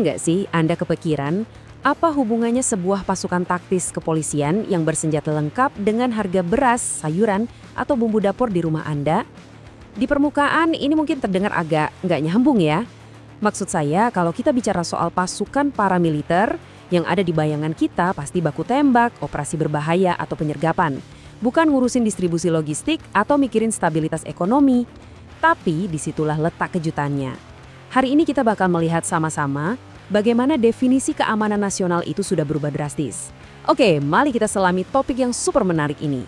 nggak sih Anda kepikiran apa hubungannya sebuah pasukan taktis kepolisian yang bersenjata lengkap dengan harga beras, sayuran, atau bumbu dapur di rumah Anda? Di permukaan ini mungkin terdengar agak nggak nyambung ya. Maksud saya kalau kita bicara soal pasukan paramiliter, yang ada di bayangan kita pasti baku tembak, operasi berbahaya, atau penyergapan. Bukan ngurusin distribusi logistik atau mikirin stabilitas ekonomi. Tapi disitulah letak kejutannya. Hari ini kita bakal melihat sama-sama bagaimana definisi keamanan nasional itu sudah berubah drastis. Oke, mari kita selami topik yang super menarik ini.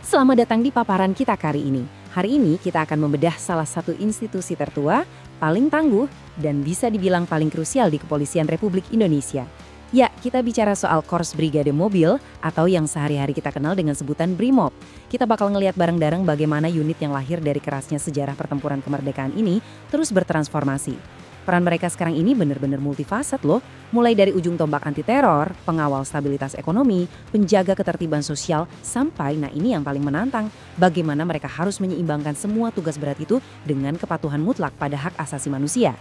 Selamat datang di paparan kita kali ini. Hari ini kita akan membedah salah satu institusi tertua, paling tangguh, dan bisa dibilang paling krusial di Kepolisian Republik Indonesia. Ya, kita bicara soal Korps Brigade Mobil atau yang sehari-hari kita kenal dengan sebutan BRIMOB. Kita bakal ngelihat bareng-bareng bagaimana unit yang lahir dari kerasnya sejarah pertempuran kemerdekaan ini terus bertransformasi. Peran mereka sekarang ini benar-benar multifaset loh, mulai dari ujung tombak anti teror, pengawal stabilitas ekonomi, penjaga ketertiban sosial, sampai, nah ini yang paling menantang, bagaimana mereka harus menyeimbangkan semua tugas berat itu dengan kepatuhan mutlak pada hak asasi manusia.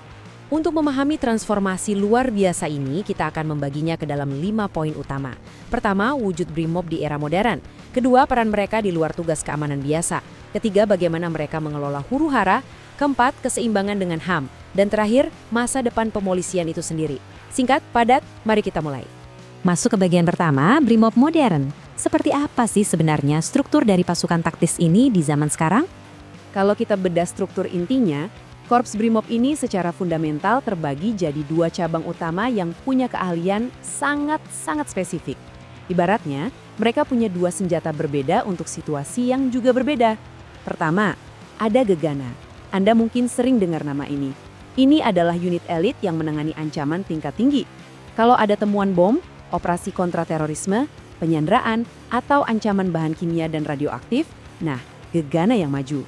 Untuk memahami transformasi luar biasa ini, kita akan membaginya ke dalam 5 poin utama. Pertama, wujud BRIMOB di era modern. Kedua, peran mereka di luar tugas keamanan biasa. Ketiga, bagaimana mereka mengelola huru-hara. Keempat, keseimbangan dengan HAM. Dan terakhir, masa depan pemolisian itu sendiri. Singkat, padat, mari kita mulai. Masuk ke bagian pertama, BRIMOB modern. Seperti apa sih sebenarnya struktur dari pasukan taktis ini di zaman sekarang? Kalau kita bedah struktur intinya, Korps BRIMOB ini secara fundamental terbagi jadi 2 cabang utama yang punya keahlian sangat-sangat spesifik. Ibaratnya, mereka punya 2 senjata berbeda untuk situasi yang juga berbeda. Pertama, ada Gegana. Anda mungkin sering dengar nama ini. Ini adalah unit elit yang menangani ancaman tingkat tinggi. Kalau ada temuan bom, operasi kontraterorisme, penyanderaan, atau ancaman bahan kimia dan radioaktif, nah, Gegana yang maju.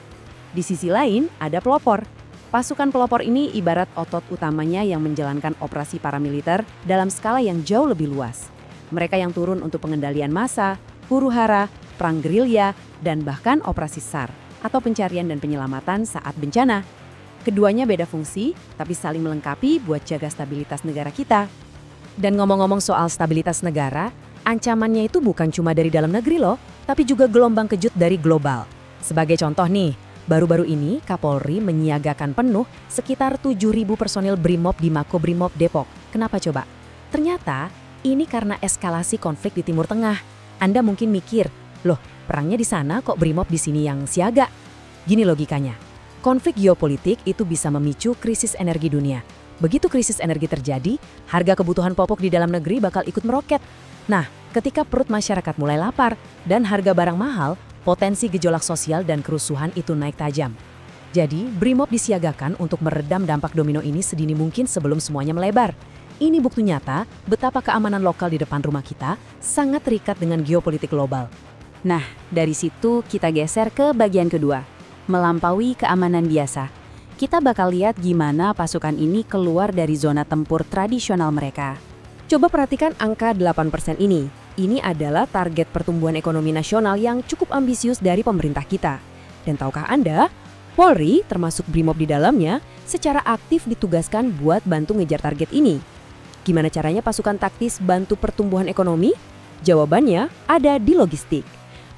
Di sisi lain, ada pelopor. Pasukan pelopor ini ibarat otot utamanya yang menjalankan operasi paramiliter dalam skala yang jauh lebih luas. Mereka yang turun untuk pengendalian massa, huru-hara, perang gerilya, dan bahkan operasi SAR atau pencarian dan penyelamatan saat bencana. Keduanya beda fungsi, tapi saling melengkapi buat jaga stabilitas negara kita. Dan ngomong-ngomong soal stabilitas negara, ancamannya itu bukan cuma dari dalam negeri loh, tapi juga gelombang kejut dari global. Sebagai contoh nih, baru-baru ini Kapolri menyiagakan penuh sekitar 7.000 personil BRIMOB di Makobrimob Depok. Kenapa coba? Ternyata ini karena eskalasi konflik di Timur Tengah. Anda mungkin mikir, loh perangnya di sana kok BRIMOB di sini yang siaga? Gini logikanya, konflik geopolitik itu bisa memicu krisis energi dunia. Begitu krisis energi terjadi, harga kebutuhan pokok di dalam negeri bakal ikut meroket. Nah, ketika perut masyarakat mulai lapar dan harga barang mahal, potensi gejolak sosial dan kerusuhan itu naik tajam. Jadi, BRIMOB disiagakan untuk meredam dampak domino ini sedini mungkin sebelum semuanya melebar. Ini bukti nyata betapa keamanan lokal di depan rumah kita sangat terikat dengan geopolitik global. Nah, dari situ kita geser ke bagian kedua, melampaui keamanan biasa. Kita bakal lihat gimana pasukan ini keluar dari zona tempur tradisional mereka. Coba perhatikan angka 8% ini. Ini adalah target pertumbuhan ekonomi nasional yang cukup ambisius dari pemerintah kita. Dan tahukah Anda, Polri termasuk BRIMOB di dalamnya secara aktif ditugaskan buat bantu ngejar target ini. Gimana caranya pasukan taktis bantu pertumbuhan ekonomi? Jawabannya ada di logistik.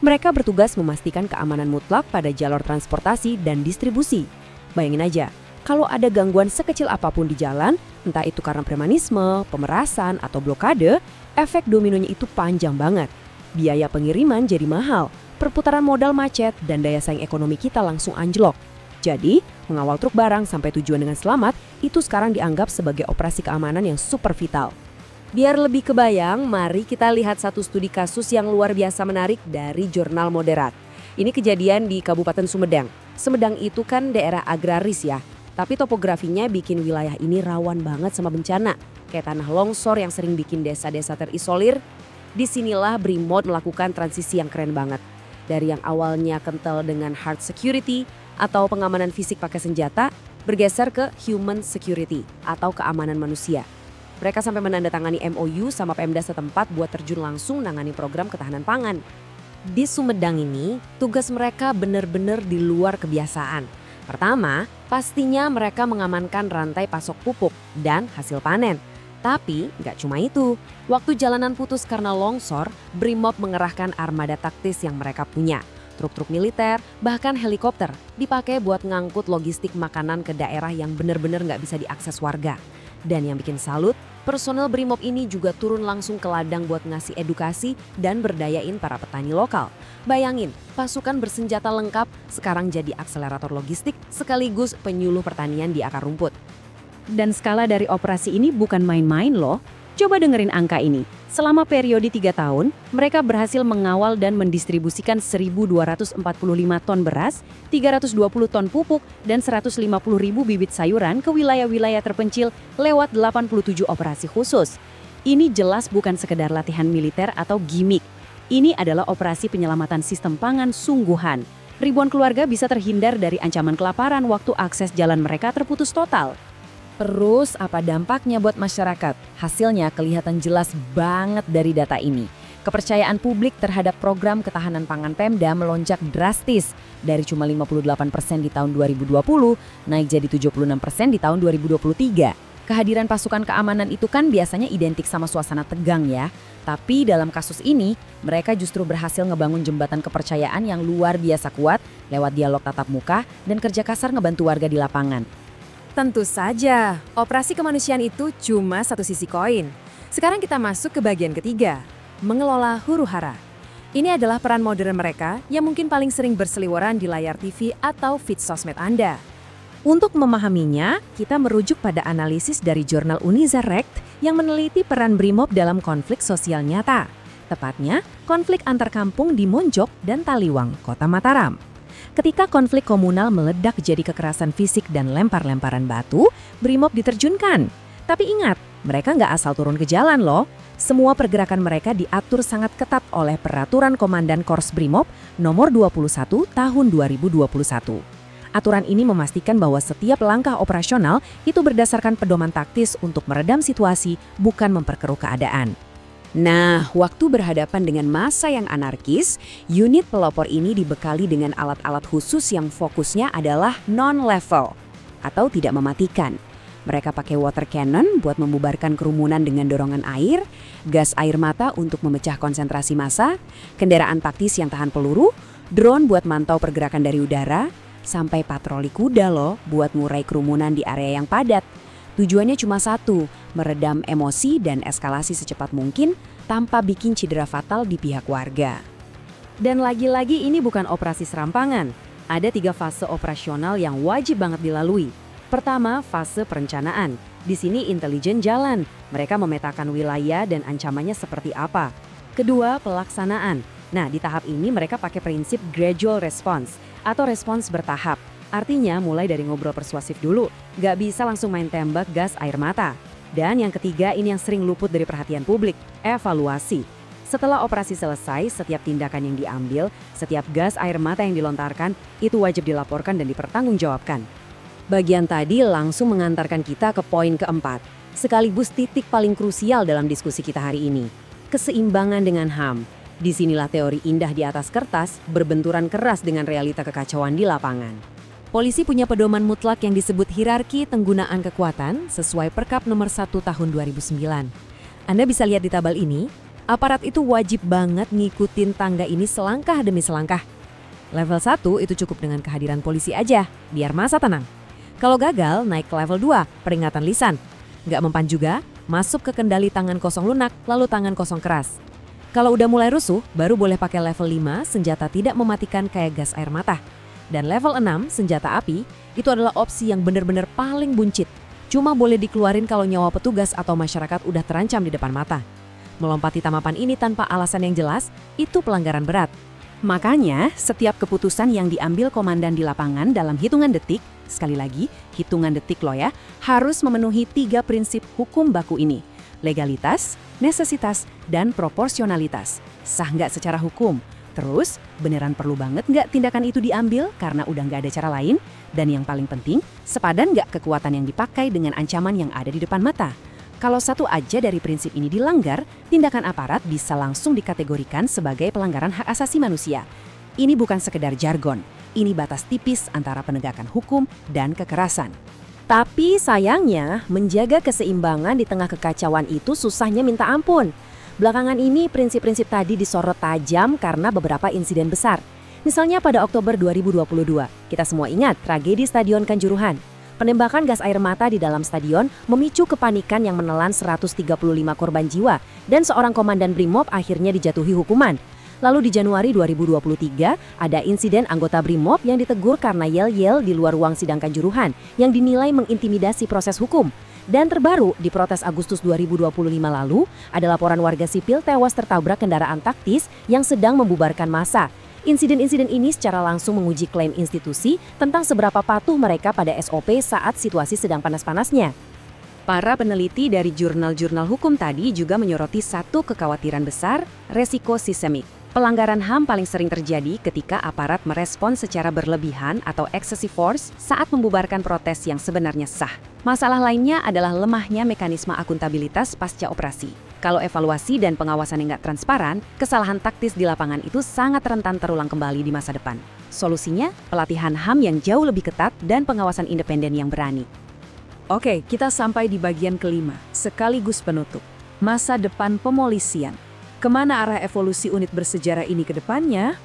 Mereka bertugas memastikan keamanan mutlak pada jalur transportasi dan distribusi. Bayangin aja, kalau ada gangguan sekecil apapun di jalan, entah itu karena premanisme, pemerasan, atau blokade, efek dominonya itu panjang banget. Biaya pengiriman jadi mahal, perputaran modal macet, dan daya saing ekonomi kita langsung anjlok. Jadi, mengawal truk barang sampai tujuan dengan selamat, itu sekarang dianggap sebagai operasi keamanan yang super vital. Biar lebih kebayang, mari kita lihat satu studi kasus yang luar biasa menarik dari Jurnal Moderat. Ini kejadian di Kabupaten Sumedang. Sumedang itu kan daerah agraris ya. Tapi topografinya bikin wilayah ini rawan banget sama bencana. Kayak tanah longsor yang sering bikin desa-desa terisolir. Disinilah BRIMOB melakukan transisi yang keren banget. Dari yang awalnya kental dengan hard security atau pengamanan fisik pakai senjata, bergeser ke human security atau keamanan manusia. Mereka sampai menandatangani MOU sama Pemda setempat buat terjun langsung nangani program ketahanan pangan. Di Sumedang ini, tugas mereka benar-benar di luar kebiasaan. Pertama, pastinya mereka mengamankan rantai pasok pupuk dan hasil panen. Tapi nggak cuma itu. Waktu jalanan putus karena longsor, Brimob mengerahkan armada taktis yang mereka punya. Truk-truk militer, bahkan helikopter, dipakai buat ngangkut logistik makanan ke daerah yang benar-benar nggak bisa diakses warga. Dan yang bikin salut, personel Brimob ini juga turun langsung ke ladang buat ngasih edukasi dan berdayain para petani lokal. Bayangin, pasukan bersenjata lengkap sekarang jadi akselerator logistik sekaligus penyuluh pertanian di akar rumput. Dan skala dari operasi ini bukan main-main loh. Coba dengerin angka ini. Selama periode 3 tahun, mereka berhasil mengawal dan mendistribusikan 1.245 ton beras, 320 ton pupuk, dan 150.000 bibit sayuran ke wilayah-wilayah terpencil lewat 87 operasi khusus. Ini jelas bukan sekedar latihan militer atau gimmick. Ini adalah operasi penyelamatan sistem pangan sungguhan. Ribuan keluarga bisa terhindar dari ancaman kelaparan waktu akses jalan mereka terputus total. Terus apa dampaknya buat masyarakat? Hasilnya kelihatan jelas banget dari data ini. Kepercayaan publik terhadap program ketahanan pangan Pemda melonjak drastis dari cuma 58% di tahun 2020 naik jadi 76% di tahun 2023. Kehadiran pasukan keamanan itu kan biasanya identik sama suasana tegang ya. Tapi dalam kasus ini, mereka justru berhasil ngebangun jembatan kepercayaan yang luar biasa kuat lewat dialog tatap muka dan kerja kasar ngebantu warga di lapangan. Tentu saja, operasi kemanusiaan itu cuma satu sisi koin. Sekarang kita masuk ke bagian ketiga, mengelola huru-hara. Ini adalah peran modern mereka yang mungkin paling sering berseliweran di layar TV atau feed sosmed Anda. Untuk memahaminya, kita merujuk pada analisis dari jurnal Uniza Rekt yang meneliti peran Brimob dalam konflik sosial nyata. Tepatnya, konflik antar kampung di Monjok dan Taliwang, Kota Mataram. Ketika konflik komunal meledak jadi kekerasan fisik dan lempar-lemparan batu, Brimob diterjunkan. Tapi ingat, mereka nggak asal turun ke jalan loh. Semua pergerakan mereka diatur sangat ketat oleh Peraturan Komandan Korps Brimob nomor 21 tahun 2021. Aturan ini memastikan bahwa setiap langkah operasional itu berdasarkan pedoman taktis untuk meredam situasi, bukan memperkeruh keadaan. Nah, waktu berhadapan dengan massa yang anarkis, unit pelopor ini dibekali dengan alat-alat khusus yang fokusnya adalah non-lethal atau tidak mematikan. Mereka pakai water cannon buat membubarkan kerumunan dengan dorongan air, gas air mata untuk memecah konsentrasi massa, kendaraan taktis yang tahan peluru, drone buat mantau pergerakan dari udara, sampai patroli kuda loh buat ngurai kerumunan di area yang padat. Tujuannya cuma satu, meredam emosi dan eskalasi secepat mungkin tanpa bikin cedera fatal di pihak warga. Dan lagi-lagi ini bukan operasi serampangan. Ada 3 fase operasional yang wajib banget dilalui. Pertama, fase perencanaan. Di sini intelijen jalan. Mereka memetakan wilayah dan ancamannya seperti apa. Kedua, pelaksanaan. Nah, di tahap ini mereka pakai prinsip gradual response atau respons bertahap. Artinya mulai dari ngobrol persuasif dulu, nggak bisa langsung main tembak gas air mata. Dan yang ketiga ini yang sering luput dari perhatian publik, evaluasi. Setelah operasi selesai, setiap tindakan yang diambil, setiap gas air mata yang dilontarkan, itu wajib dilaporkan dan dipertanggungjawabkan. Bagian tadi langsung mengantarkan kita ke poin keempat, sekaligus titik paling krusial dalam diskusi kita hari ini. Keseimbangan dengan HAM. Disinilah teori indah di atas kertas berbenturan keras dengan realita kekacauan di lapangan. Polisi punya pedoman mutlak yang disebut hierarki penggunaan kekuatan sesuai Perkap nomor 1 tahun 2009. Anda bisa lihat di tabel ini, aparat itu wajib banget ngikutin tangga ini selangkah demi selangkah. Level 1 itu cukup dengan kehadiran polisi aja, biar massa tenang. Kalau gagal, naik ke level 2, peringatan lisan. Nggak mempan juga, masuk ke kendali tangan kosong lunak, lalu tangan kosong keras. Kalau udah mulai rusuh, baru boleh pakai level 5, senjata tidak mematikan kayak gas air mata. Dan level 6, senjata api, itu adalah opsi yang benar-benar paling buncit. Cuma boleh dikeluarin kalau nyawa petugas atau masyarakat udah terancam di depan mata. Melompati tamapan ini tanpa alasan yang jelas, itu pelanggaran berat. Makanya, setiap keputusan yang diambil komandan di lapangan dalam hitungan detik, sekali lagi, hitungan detik loh ya, harus memenuhi 3 prinsip hukum baku ini. Legalitas, nesesitas, dan proporsionalitas. Sah nggak secara hukum? Terus, beneran perlu banget nggak tindakan itu diambil karena udah nggak ada cara lain? Dan yang paling penting, sepadan nggak kekuatan yang dipakai dengan ancaman yang ada di depan mata? Kalau satu aja dari prinsip ini dilanggar, tindakan aparat bisa langsung dikategorikan sebagai pelanggaran hak asasi manusia. Ini bukan sekedar jargon, ini batas tipis antara penegakan hukum dan kekerasan. Tapi sayangnya, menjaga keseimbangan di tengah kekacauan itu susahnya minta ampun. Belakangan ini prinsip-prinsip tadi disorot tajam karena beberapa insiden besar. Misalnya pada Oktober 2022, kita semua ingat tragedi Stadion Kanjuruhan. Penembakan gas air mata di dalam stadion memicu kepanikan yang menelan 135 korban jiwa dan seorang komandan Brimob akhirnya dijatuhi hukuman. Lalu di Januari 2023, ada insiden anggota Brimob yang ditegur karena yel-yel di luar ruang sidang Kanjuruhan yang dinilai mengintimidasi proses hukum. Dan terbaru, di protes Agustus 2025 lalu, ada laporan warga sipil tewas tertabrak kendaraan taktis yang sedang membubarkan massa. Insiden-insiden ini secara langsung menguji klaim institusi tentang seberapa patuh mereka pada SOP saat situasi sedang panas-panasnya. Para peneliti dari jurnal-jurnal hukum tadi juga menyoroti satu kekhawatiran besar, resiko sistemik. Pelanggaran HAM paling sering terjadi ketika aparat merespons secara berlebihan atau excessive force saat membubarkan protes yang sebenarnya sah. Masalah lainnya adalah lemahnya mekanisme akuntabilitas pasca operasi. Kalau evaluasi dan pengawasan yang nggak transparan, kesalahan taktis di lapangan itu sangat rentan terulang kembali di masa depan. Solusinya, pelatihan HAM yang jauh lebih ketat dan pengawasan independen yang berani. Oke, kita sampai di bagian kelima, sekaligus penutup. Masa depan pemolisian. Kemana arah evolusi unit bersejarah ini ke depannya?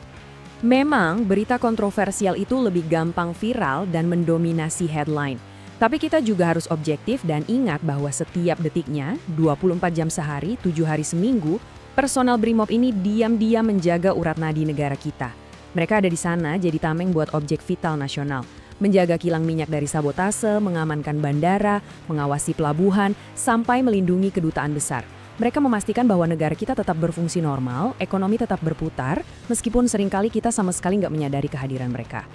Memang, berita kontroversial itu lebih gampang viral dan mendominasi headline. Tapi kita juga harus objektif dan ingat bahwa setiap detiknya, 24 jam sehari, 7 hari seminggu, personel Brimob ini diam-diam menjaga urat nadi negara kita. Mereka ada di sana jadi tameng buat objek vital nasional. Menjaga kilang minyak dari sabotase, mengamankan bandara, mengawasi pelabuhan, sampai melindungi kedutaan besar. Mereka memastikan bahwa negara kita tetap berfungsi normal, ekonomi tetap berputar, meskipun seringkali kita sama sekali nggak menyadari kehadiran mereka.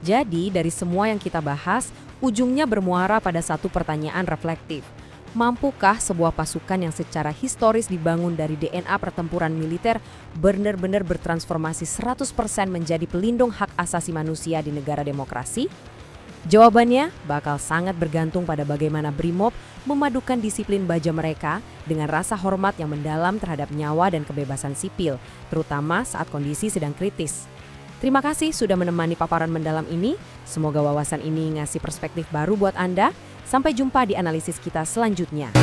Jadi, dari semua yang kita bahas, ujungnya bermuara pada satu pertanyaan reflektif. Mampukah sebuah pasukan yang secara historis dibangun dari DNA pertempuran militer benar-benar bertransformasi 100% menjadi pelindung hak asasi manusia di negara demokrasi? Jawabannya bakal sangat bergantung pada bagaimana Brimob memadukan disiplin baja mereka dengan rasa hormat yang mendalam terhadap nyawa dan kebebasan sipil, terutama saat kondisi sedang kritis. Terima kasih sudah menemani paparan mendalam ini. Semoga wawasan ini ngasih perspektif baru buat Anda. Sampai jumpa di analisis kita selanjutnya.